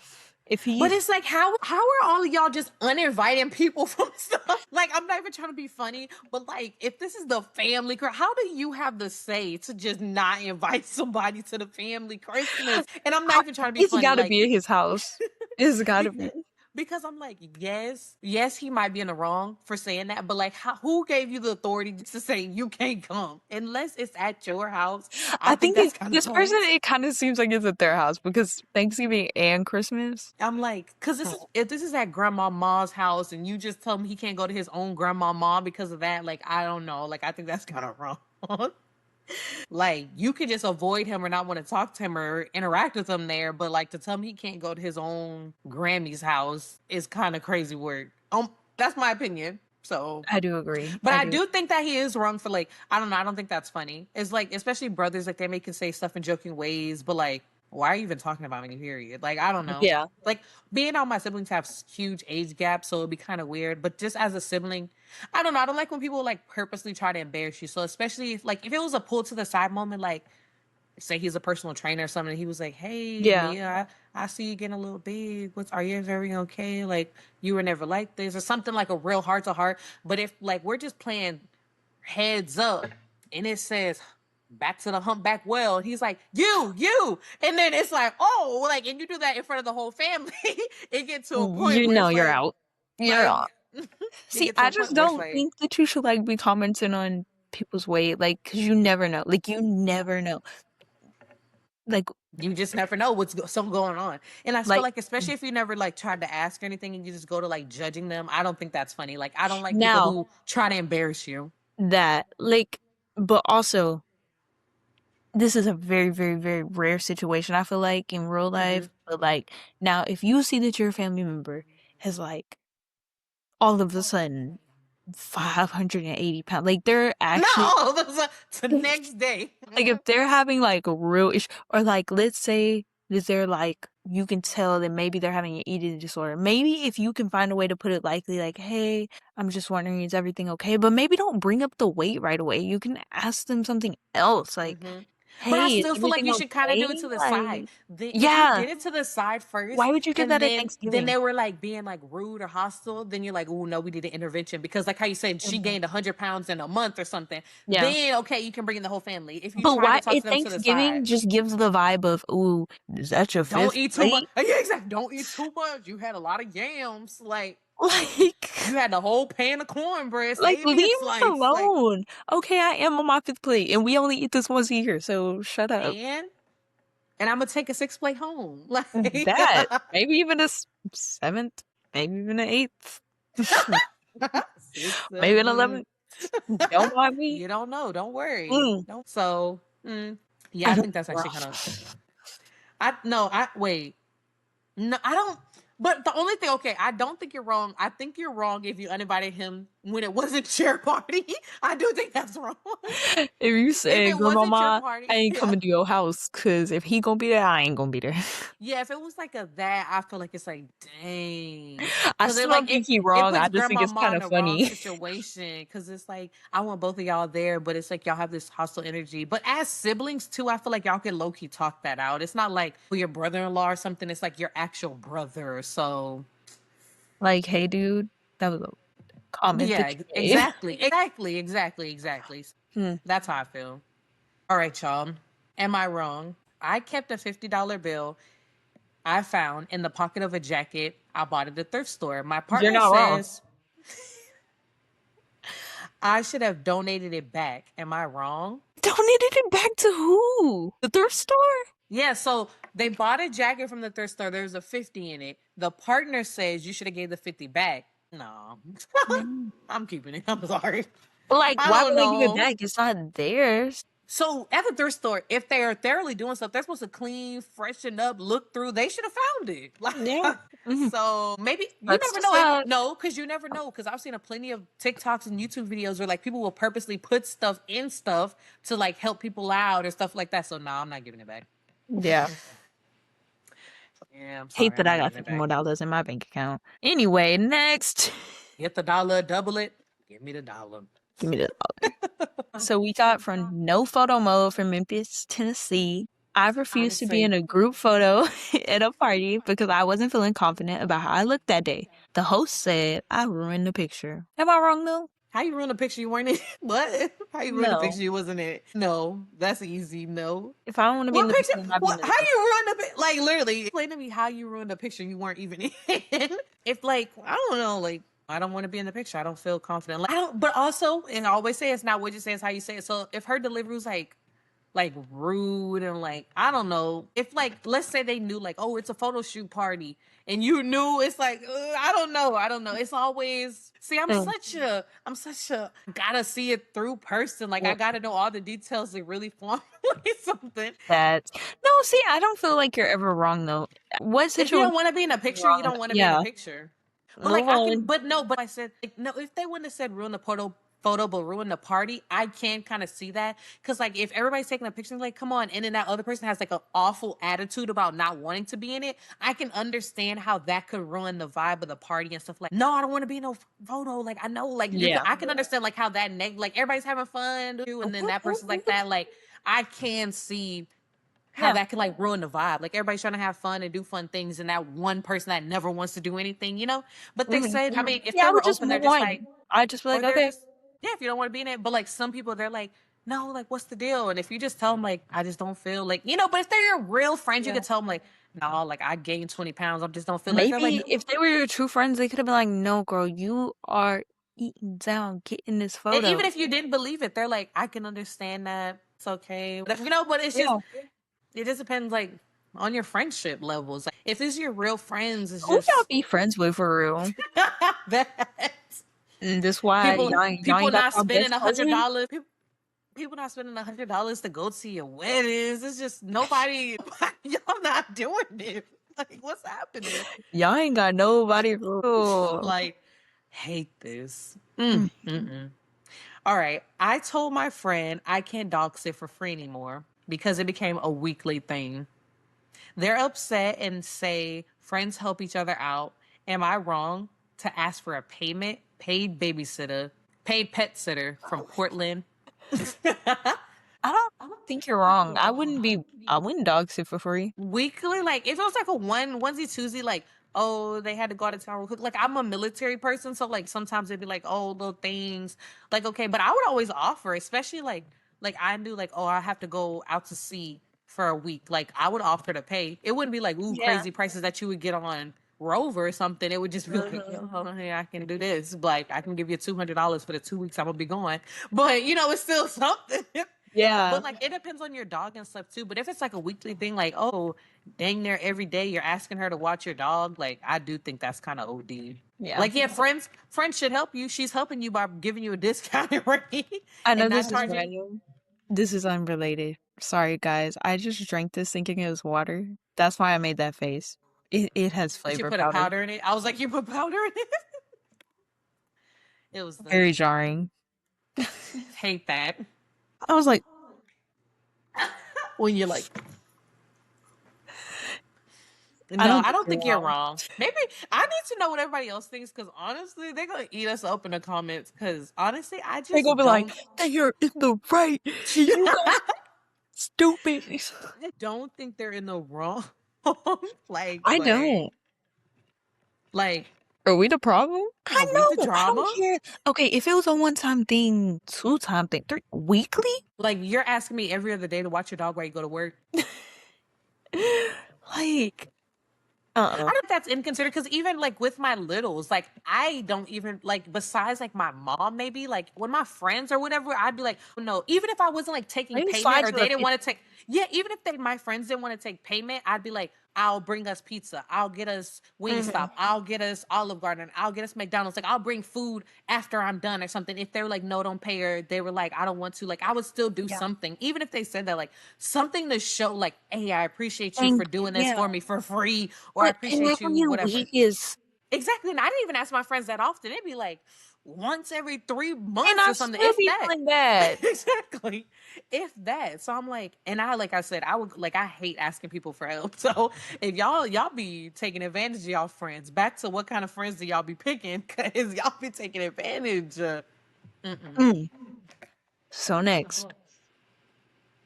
If But he, it's like, how are all of y'all just uninviting people from stuff? Like, I'm not even trying to be funny, but like, if this is the family, how do you have the say to just not invite somebody to the family Christmas? And I'm not even trying to be it's funny, gotta like, be at his house. It's gotta because, be. because I'm like, yes, he might be in the wrong for saying that, but like, who gave you the authority to say you can't come unless it's at your house? I I think think that's kind of this person, crazy. it kind of seems like it's at their house because Thanksgiving and Christmas. I'm like, because this is if this is at Grandma Ma's house and you just tell him he can't go to his own Grandma Ma because of that, like I don't know, like I think that's kind of wrong. Like you could just avoid him or not want to talk to him or interact with him there, but like to tell him he can't go to his own Grammy's house is kind of crazy work. That's my opinion. So, I do agree. but I I do. do think that he is wrong for like I don't know. I don't think that's funny. It's like especially brothers like they make say stuff in joking ways, but like why are you even talking about me? Period. Like I don't know. Yeah. Like being all my siblings have huge age gaps, so it'd be kind of weird. But just as a sibling, I don't know. I don't like when people like purposely try to embarrass you. So especially if it was a pull to the side moment, like say he's a personal trainer or something, he was like, "Hey, Yeah. Mia, I see you getting a little big. Are you everything okay? Like you were never like this, or something like a real heart to heart." But if like we're just playing heads up, and it says back to the humpback well, he's like, you, and then it's like, oh, like, and you do that in front of the whole family, it gets to a point You where know it's you're out. You're like, out. it See, gets to I a point just where it's don't like, think that you should like be commenting on people's weight, like, cause you never know. Like, you never know. Like, you just never know what's so going on. And I feel like like, especially if you never like tried to ask or anything and you just go to like judging them, I don't think that's funny. Like, I don't like people now who try to embarrass you. that, like, but also this is a very, very, very rare situation. I feel like in real Hmm. life, but like now, if you see that your family member has like all of a sudden 580 pounds, like they're actually No, the next day. like if they're having like a real issue, or like let's say that they're like you can tell that maybe they're having an eating disorder. Maybe if you can find a way to put it likely, like, hey, I'm just wondering, is everything okay? But maybe don't bring up the weight right away. You can ask them something else, like, Hmm. But I hey, is still feel like everything you should kind of do it okay? to the side. Like, If you yeah, did it to the side why first, would you do and that at then Thanksgiving? they were like being like rude or hostile, then you're like, oh no, we need an intervention because like how you said she Mhm. gained 100 pounds in a month or something. Yeah. Then okay, you can bring in the whole family. If you But try to why talk at to them to the side, Thanksgiving just gives the vibe of, ooh, is that your don't fifth eat too much. plate? Yeah, exactly. Don't eat too much. You had a lot of yams. Like you Like, had the whole pan of cornbread. like Save leave me a me slice. Like alone. Okay, I am on my fifth plate, and we only eat this once a year, so shut up. and I'm gonna take a 6 plate home. Like That maybe even a seventh, maybe even an eighth, 6, maybe an 7. 11th. Don't mind me. You don't know. Don't worry. Mm, Don't. So, yeah, I I don't. think that's actually kind of. I no. I wait. No, I don't. But the only thing, okay, I don't think you're wrong. I think you're wrong if you uninvited him when it wasn't your party. I do think that's wrong. If you If say, it wasn't your Grandmama, party, I ain't yeah. coming to your house, cause if he gonna be there, I ain't gonna be there. Yeah, if it was like a that, I feel like it's like, dang. I Cause it still like don't think he's it wrong. puts I just think grandma it's ma kind in of the wrong funny. situation. Cause it's like I want both of y'all there, but it's like y'all have this hostile energy. But as siblings too, I feel like y'all can low key talk that out. It's not like your brother in law or something. It's like your actual brother. So Like, hey, dude, that was a comment yeah, that you made. exactly. Hmm. That's how I feel. All right, y'all. Am I wrong? I kept a $50 bill I found in the pocket of a jacket I bought at the thrift store. My You're partner not wrong. says I should have donated it back. Am I wrong? Donated it back to who? The thrift store? Yeah, so they bought a jacket from the thrift store. There's a 50 in it. The partner says you should have gave the 50 back. No. No. I'm keeping it. I'm sorry. But like, I why don't would they give it know. back? It's not theirs. So at the thrift store, if they are thoroughly doing stuff, they're supposed to clean, freshen up, look through. They should have found it. Like, Yeah. Hmm. so maybe you Let's never know. decide. No, because you never know. Because I've seen a plenty of TikToks and YouTube videos where like people will purposely put stuff in stuff to like help people out or stuff like that. So no, I'm not giving it back. Yeah. Yeah, I'm Hate sorry, I'm that I not got giving it back. $50 in my bank account. Anyway, next. Get the dollar, double it. Give me the dollar. Give me the dollar. So we got from No Photo Mode from Memphis, Tennessee. I refused to be Honestly. in a group photo at a party because I wasn't feeling confident about how I looked that day. The host said I ruined the picture. Am I wrong though? How you ruin a picture you weren't in? What? How you ruin a No. picture you wasn't in? No, that's easy. No. If I don't want to be in What the picture? picture, then I'll be in What? the How picture. you ruin a like literally? Explain to me how you ruined a picture you weren't even in. If like I don't know, like I don't want to be in the picture. I don't feel confident. Like I don't. But also, and I always say it's not what you say, it's how you say it. So if her delivery was like rude and like I don't know if like let's say they knew like oh it's a photo shoot party and you knew it's like I don't know it's always see Mm. I'm such a gotta see it through person like I Well, gotta know all the details to really formulate something. that no, see, I don't feel like you're ever wrong though. What If you situation don't want to be in a is picture, you wrong? don't want to be in a Yeah, picture. But like move I can, on. but no, but I said like no. If they wouldn't have said ruin the photo, but ruin the party, I can kind of see that because like if everybody's taking a picture, like come on, and then that other person has like an awful attitude about not wanting to be in it, I can understand how that could ruin the vibe of the party and stuff. Like no, I don't want to be in no photo. Like I know, like you, Yeah. I can understand like how that like everybody's having fun, and then that person's like that. Like I can see how Yeah. that can like ruin the vibe. Like everybody's trying to have fun and do fun things, and that one person that never wants to do anything. But they Mhm. said, I mean, if Yeah, they I would were just open, they're move just like, on. I'd just be like, or they're okay. just, yeah, if you don't want to be in it. But like some people, they're like, no, like what's the deal? And if you just tell them like, I just don't feel like. But if they're your real friends, you Yeah. could tell them like, no, like I gained 20 pounds. I just don't feel like. They're like, Maybe if they were your true friends, they could have been like, no, girl, you are eating down. Get in this and even photo. if you didn't believe it, they're like, I can understand that. It's okay. But it's just Yeah. it just depends like on your friendship levels. Like, if it's your real friends, it's Who y'all just be friends with for real? that And this why people y'all people ain't got not y'all spending best a hundred cousin? dollars. People not spending $100 to go to your weddings. It's just nobody. Y'all not doing it. Like what's happening? Y'all ain't got nobody for real. Like hate this. Mm. Mm-mm. All right. I told my friend I can't dog sit for free anymore because it became a weekly thing. They're upset and say friends help each other out. Am I wrong to ask for a paid pet sitter from Portland? I don't think you're wrong. I wouldn't dog sit for free. Weekly, like if it was like a onesie Tuesday, like oh they had to go out of town real quick. Like I'm a military person, so like sometimes it'd be like oh little things, like okay, but I would always offer, especially like I knew like oh I have to go out to sea for a week. Like I would offer to pay. It wouldn't be like ooh Yeah. crazy prices that you would get on Rover or something. It would just be like Mhm. yo hey, I can do this. Like I can give you $200 for the 2 weeks I'm gonna be going, but it's still something. Yeah. But like it depends on your dog and stuff too. But if it's like a weekly thing, like oh, dang near every day you're asking her to watch your dog, like I do think that's kind of OD. Yeah. Like yeah, friends should help you. She's helping you by giving you a discounted rate I know and not this is charging. random. This is unrelated. Sorry, guys. I just drank this thinking it was water. That's why I made that face. It has But you flavor put a powder. powder in it. I was like, you put powder in it. It was the Very jarring. hate that I was like, when you're like, I no, don't I think don't you're think you're wrong. wrong. Maybe I need to know what everybody else thinks because honestly, they're gonna eat us up in the comments. Because honestly, I They gonna just be like, don't. they are in the right. You guys stupid. don't think they're in the wrong. like, I like, don't. like, Are we the problem? are I we the know. I don't drama? care. Okay, if it was a one-time thing, two-time thing, three weekly? Like, you're asking me every other day to watch your dog while you go to work. Like, I don't know if that's inconsiderate because even like with my littles, like I don't even like besides like my mom, maybe like when my friends or whatever, I'd be like, oh, no, even if I wasn't like taking maybe payment slide or to they the didn't 50. want to take, yeah, even if my friends didn't want to take payment, I'd be like, I'll bring us pizza, I'll get us Mhm. Wingstop, I'll get us Olive Garden, I'll get us McDonald's, like I'll bring food after I'm done or something. If they were like, no, don't pay, or they were like, I don't want to, like I would still do Yeah. something, even if they said that, like something to show, like, hey, I appreciate you And for doing this yeah, for me for free, or I but appreciate like you, when your whatever. week is, Exactly. And I didn't even ask my friends that often. It'd be like once every three and months I or something, still if be that. feeling bad. exactly. If that. So I'm like, and like I said, I would like I hate asking people for help. So if y'all be taking advantage of y'all friends, back to what kind of friends do y'all be picking? Cause y'all be taking advantage. Mm. So next,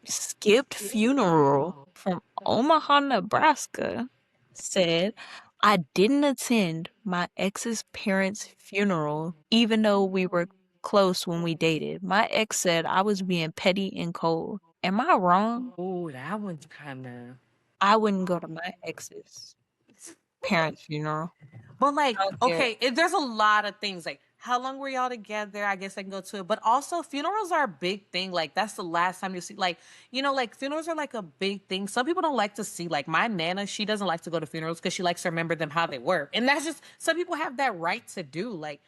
skipped funeral from Omaha, Nebraska said, I didn't attend my ex's parents' funeral, even though we were close when we dated. My ex said I was being petty and cold. Am I wrong? Oh, that one's kind of. I wouldn't go to my ex's parents' funeral. But like, I don't care. okay, there's a lot of things. Like, how long were y'all together? I guess I can go to it. But also, funerals are a big thing. Like, that's the last time you see. Like, like funerals are like a big thing. Some people don't like to see. Like my nana, she doesn't like to go to funerals because she likes to remember them how they were. And that's just some people have that right to do. Like,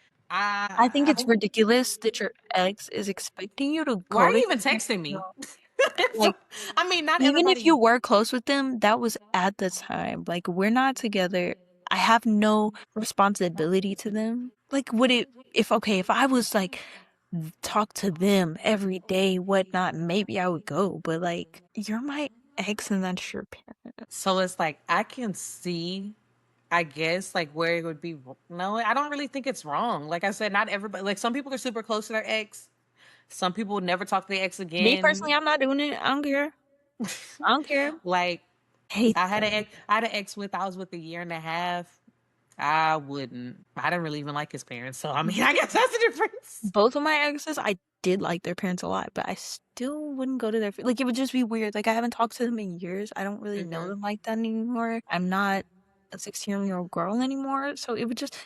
I think I it's hope. ridiculous that your ex is expecting you to Why are go to you your even parents' texting me? funeral. So, Like, I mean, not even if everybody. you were close with them, that was at the time. Like, we're not together. I have no responsibility to them. Like, would it, if, okay, if I was like, talk to them every day, whatnot, maybe I would go. But like, you're my ex and that's your parent. So it's like I can see, I guess, like where it would be. No, I don't really think it's wrong. Like I said, not everybody. Like some people are super close to their ex. Some people would never talk to their ex Me again. personally, I'm not doing it. I don't care. I don't care. Like Hate them. I had an ex with I was with a year and a half. I wouldn't. I didn't really even like his parents. So I mean, I guess that's the difference. Both of my exes, I did like their parents a lot, but I still wouldn't go to their like it would just be weird. Like I haven't talked to them in years. I don't really know Hmm. them like that anymore. I'm not a 16-year-old girl anymore, so it would just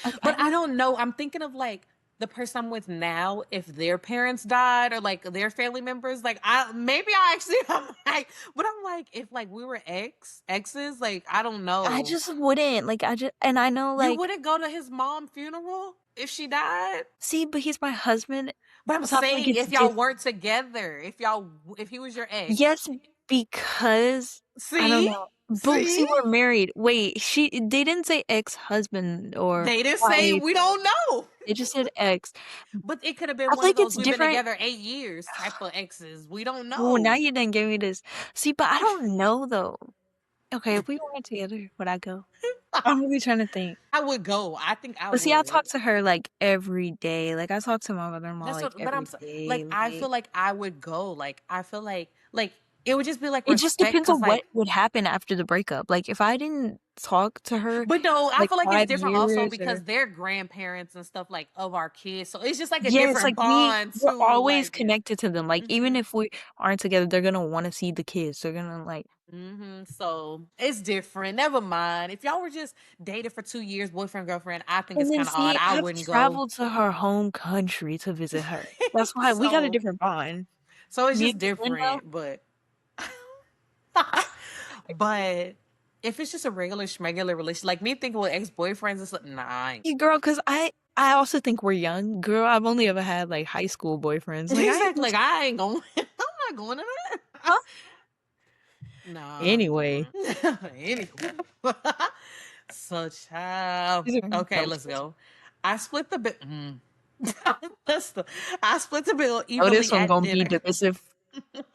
like I But I don't don't know. I'm thinking of like the person I'm with now, if their parents died or like their family members, like I maybe I actually I'm like, but I'm like, if like we were exes, like I don't I know. just wouldn't. Like I just and I know You like wouldn't go to his mom funeral if she died? see, but he's my husband, But I'm so I feel like saying it's if y'all different. weren't together, if he was your ex. Yes, because I don't See? know. But see, See? we're married. Wait, they didn't say ex-husband or They didn't say wife. we don't know. They just said ex. But it could have I been feel one of like those it's we've been different. together 8 years type of exes. We don't Oh, now know. you didn't give me this. See, but I don't know though. Okay, if we weren't together, would I go? I'm really trying to think. I would go. I think I But see, I would. talk to her like every day. Like I talk to my mother-in-law That's like what, but every day. like I Like feel like I would go. Like I feel like it would just be like it just respect, depends cause on what like, would happen after the breakup. Like if I didn't talk to her but no, I like feel like it's five different also years because or they're grandparents and stuff like of our kids, so it's just like a yes, different like bond we're too. always Like yeah. connected to them. Like even Hmm. if we aren't together, they're gonna want to see the kids. They're gonna like Hmm. So it's different. Never mind. If y'all were just dated for 2 years, boyfriend girlfriend, I think it's and then kind of odd. see, I I've wouldn't go. traveled to her home country to visit her. That's why we got a so different bond. so it's Me just and Linda, different, but but if it's just a regular schmegular relationship, like me thinking with ex boyfriends and stuff, nah, I ain't. yeah, girl, because I also think we're young. Girl, I've only ever had like high school boyfriends. Like I Exactly. Like just I ain't going. I'm not going to that. huh? Nah. Anyway, Anyway. So child. these are Okay, dumb let's questions. go. I split the bill. That's the. I split the bill Oh, this evenly one at gonna be dinner. divisive.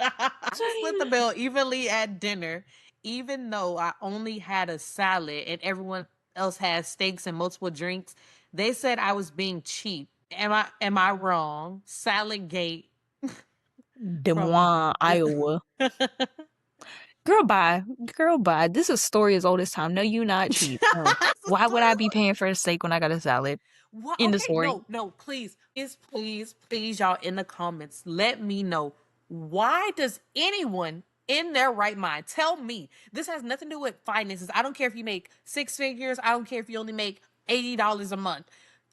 I split the bill evenly at dinner, even though I only had a salad and everyone else had steaks and multiple drinks. They said I was being cheap. Am I wrong? Salad gate Des from Moines, Iowa. Girl, bye. Girl, bye. This is a story as old as time. No, you not cheap. No. That's a Why would story. I be paying for a steak when I got a salad? What? In the Okay, story. no, no, please, y'all in the comments, let me know why does anyone in their right mind tell me this has nothing to do with finances. I don't care if you make six figures. I don't care if you only make $80 a month.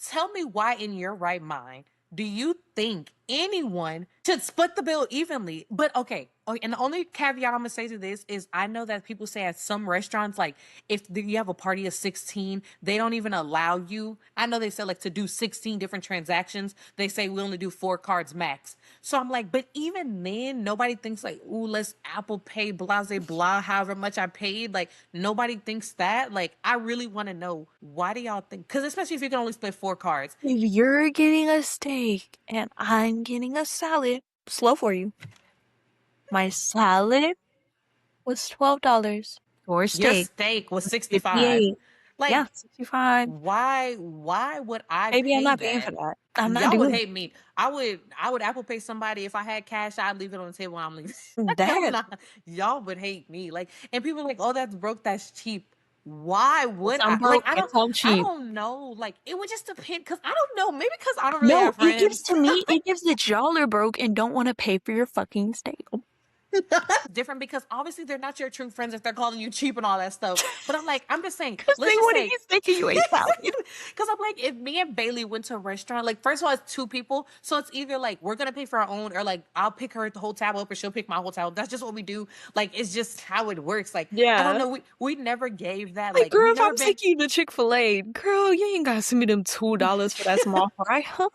Tell me why in your right mind do you think anyone should split the bill evenly? But okay, okay, and the only caveat I'm gonna say to this is I know that people say at some restaurants, like if you have a party of 16, they don't even allow you. I know they said like to do 16 different transactions, they say we only do 4 cards max. So I'm like, but even then, nobody thinks like, ooh, let's Apple Pay, blah, blah, blah, however much I paid. Like nobody thinks that. Like I really want to know why do y'all think? Because especially if you can only split 4 cards. If you're getting a steak and I'm getting a salad, slow for you. My salad was $12. Your Your steak steak was was 65. 58. Yeah, Like, 65. why would I Maybe I'm pay not paying for that? that. I'm not Y'all would doing hate me. I would Apple Pay somebody if I had cash. I'd leave it on the table when I'm leaving. I'm that. not. Y'all would hate me. Like, and people are like, oh, that's broke. That's cheap. Why would Some I? Like, broke and some I cheap. don't know. Like, it would just depend. Cause I don't know. Maybe because I don't really No, have it gives friends. to me, it gives that y'all are broke and don't want to pay for your fucking stay. Different because obviously they're not your true friends if they're calling you cheap and all that stuff. But I'm like, I'm just saying, Because let's they just wouldn't say, be thinking you ate salad. because I'm like, if me and Bailey went to a restaurant, like, first of all, it's two people. So it's either like we're going to pay for our own or like I'll pick her the whole tab up or she'll pick my whole tab up. That's just what we do. Like, it's just how it works. Like, I don't Yeah. know. We never gave that. Like, Like, girl, we if never I'm been. taking you to Chick-fil-A, girl, you ain't gotta send me them $2 for that small fry, huh?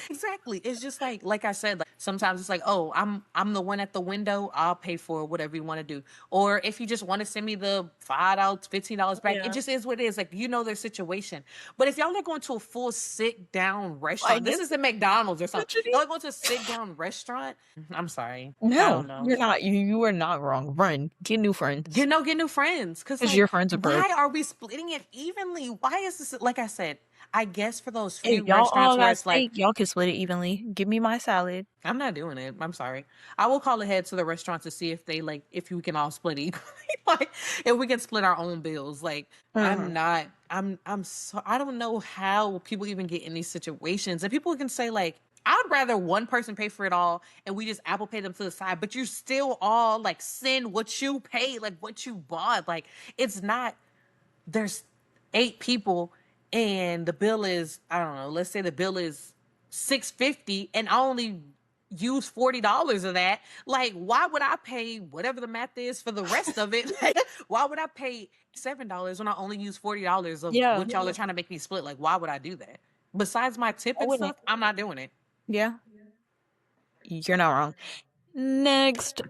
Exactly. It's just like I said, like sometimes it's like, oh, I'm the one at the window. I'll pay for whatever you want to do. Or if you just want to send me the $5, $15 back, it Yeah. just is what it is. Like their situation. But if y'all are going to a full sit down Like, restaurant, this it's isn't McDonald's or something. literally. Y'all are going to a sit down restaurant. I'm sorry. I No, don't know. you're not. You are not wrong. Run. Get new friends. Get new friends. Cause Because like, your friends are broke. why are we splitting it evenly? Why is this like I said? I guess for those If few y'all restaurants all where got it's like steak, y'all can split it evenly. Give me my salad. I'm not doing it. I'm sorry. I will call ahead to the restaurant to see if they like if we can all split equally. Like if we can split our own bills. Like Mhm. I'm so I don't know how people even get in these situations. And people can say like I'd rather one person pay for it all and we just Apple Pay them to the side, but you still all like send what you paid, like what you bought. Like it's not there's 8 people and the bill is I don't know, let's say the bill is 650 and I only use $40 of that. Like why would I pay whatever the math is for the rest of it? Like why would I pay $7 when I only use $40 of Yeah, what y'all are trying to make me split? Like why would I do that? Besides my tip I and wouldn't. stuff, I'm not doing it. Yeah, you're not wrong. Next,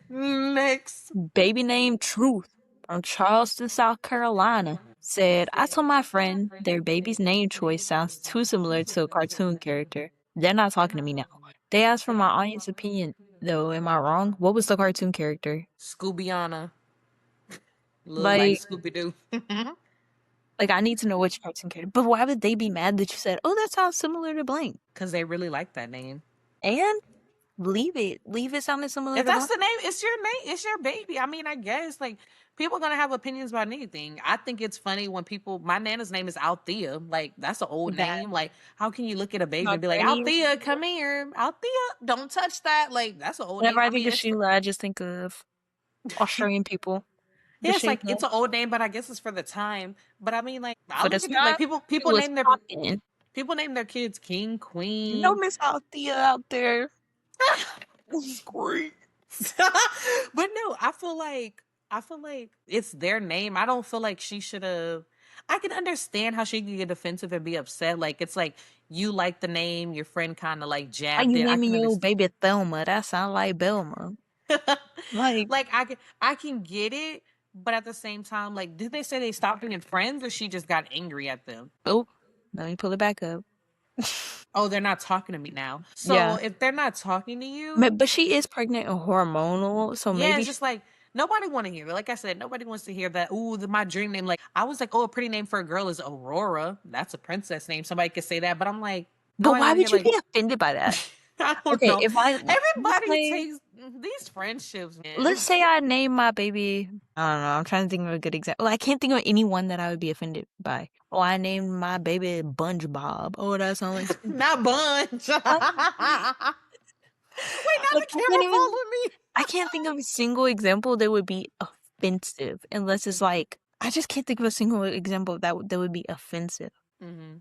Next. baby named Truth from Charleston, South Carolina said, I told my friend their baby's name choice sounds too similar to a cartoon character. They're not talking to me now. They asked for my audience opinion, though. Am I wrong? What was the cartoon character? Scoobiana. Look like Like, Scooby Doo. I need to know which cartoon character. But why would they be mad that you said, oh, that sounds similar to blank? Because they really like that name. And leave it. Leave it sounding similar If to that's blank. the name, it's your name, it's your baby. I mean, I guess like people are gonna have opinions about anything. I think it's funny when people my nana's name is Althea. Like that's an old That name. Like, how can you look at a baby my and be like, granny. Althea, come here. Althea, don't touch that. Like, that's an old Whenever name. I I think mean, of it's for Sheila, I just think of Australian people. The yeah, it's like Sheila. it's an old name, but I guess it's for the time. But I mean, like I For the look at it like time, it people was name their popping. people name their kids King, You know Queen. Miss Althea out there. Great. But no, I feel like it's their name. I don't feel like she should have. I can understand how she can get defensive and be upset. Like it's like you like the name, your friend kind of like How jabbed you it. I naming can your understand. baby Thelma? That sound like Belma. Like, Like I can get it, but at the same time, like did they say they stopped being friends or she just got angry at them? oh, let me pull it back up. Oh, they're not talking to me now. So Yeah. if they're not talking to you, But she is pregnant and hormonal, so yeah, maybe it's just like nobody want to hear it. Like I said, nobody wants to hear that. Ooh, my dream name. Like I was like, oh, a pretty name for a girl is Aurora. That's a princess name. Somebody could say that, but I'm like, but nobody why want to hear would you like. be offended by that? I don't Okay, know. if I let's Everybody say takes these friendships, let's man. say I name my baby, I don't know, I'm trying to think of a good example. Well, I can't think of anyone that I would be offended by. Oh, I named my baby SpongeBob. Oh, that sounds like Not bunch. Wait, like, not the I can't camera even following me. I can't think of a single example that would be offensive unless it's like I just can't think of a single example that would be offensive. Hmm.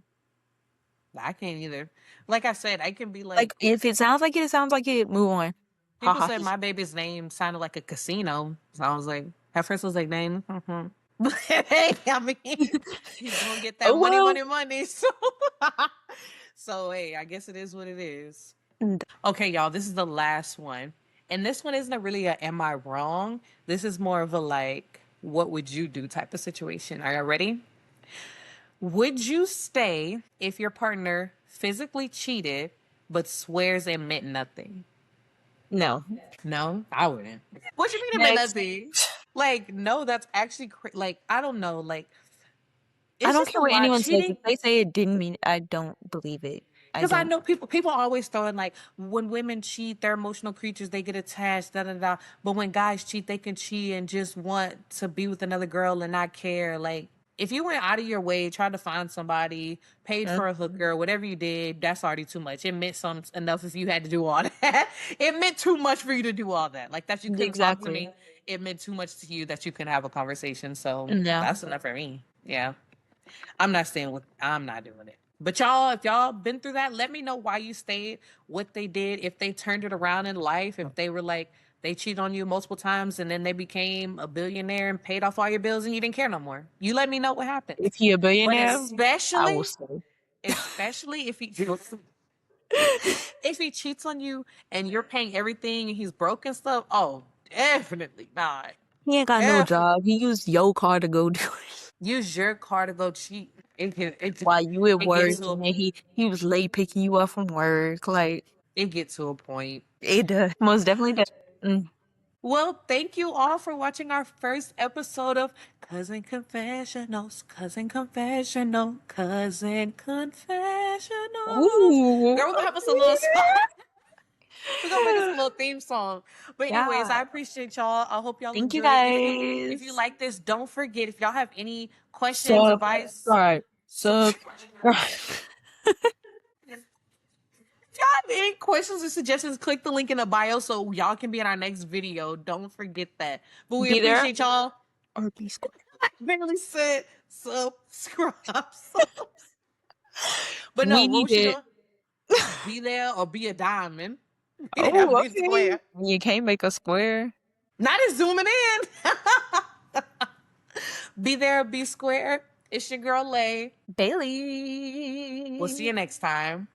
I can't either. Like I said, I can be Like like if it sounds like it, it sounds like it. Move on. people Haha. said my baby's name sounded like a casino. So I was like, at first I was like, name. But hey, I mean, he's gonna get that Oh money, well. money, money. So, so hey, I guess it is what it is. And Okay, y'all, this is the last one. And this one isn't really a am I wrong? This is more of a like, what would you do type of situation. Are you ready? Would you stay if your partner physically cheated but swears it meant nothing? no. No, I wouldn't. What you mean it meant Next. nothing? Like, no, that's actually like I don't know. Like, I it's don't just care a what lot anyone says. If cheating. they say it didn't mean, I don't believe it. I Because I don't. know people always throw in like when women cheat, they're emotional creatures, they get attached, da da da. But when guys cheat, they can cheat and just want to be with another girl and not care. Like if you went out of your way, tried to find somebody, paid Yeah, for a hooker, whatever you did, that's already too much. It meant some enough if you had to do all that. It meant too much for you to do all that. Like that you couldn't talk to exactly. me. It meant too much to you that you couldn't have a conversation. So Yeah. that's enough for me. Yeah. I'm not staying with. I'm not doing it. But y'all, if y'all been through that, let me know why you stayed, what they did, if they turned it around in life, if they were like they cheated on you multiple times and then they became a billionaire and paid off all your bills and you didn't care no more. You let me know what happened. If he a But billionaire, I will especially, stay. especially if he cheats on you and you're paying everything and he's broke and stuff, oh, definitely not. He ain't got no Definitely job. He used your car to go do it use your car to go cheat. while you at It gets work, to and then he was late picking you up from work. Like it get to a point. it does. Most definitely does. Mm. Well, thank you all for watching our first episode of Cousin Confessionals. Cousin Confessional. Cousin Confessionals. Ooh, Girl, we're gonna have us a little song. okay. We're gonna make us a little theme song. But anyways, Yeah. I appreciate y'all. I hope y'all Thank you enjoy it. If you guys. like this, don't forget if y'all have any questions, advice. Subscribe. Subscribe. If y'all have any questions or suggestions, click the link in the bio so y'all can be in our next video. Don't forget that. But we Be there appreciate y'all. or be square. I barely said subscribe. But no, We what need was she it. doing? Be there or be a diamond. Be there, Oh, be okay. square. You can't make a square. Not as zooming in. Be there or be square. It's your girl Lay. We'll see Bailey. you next time.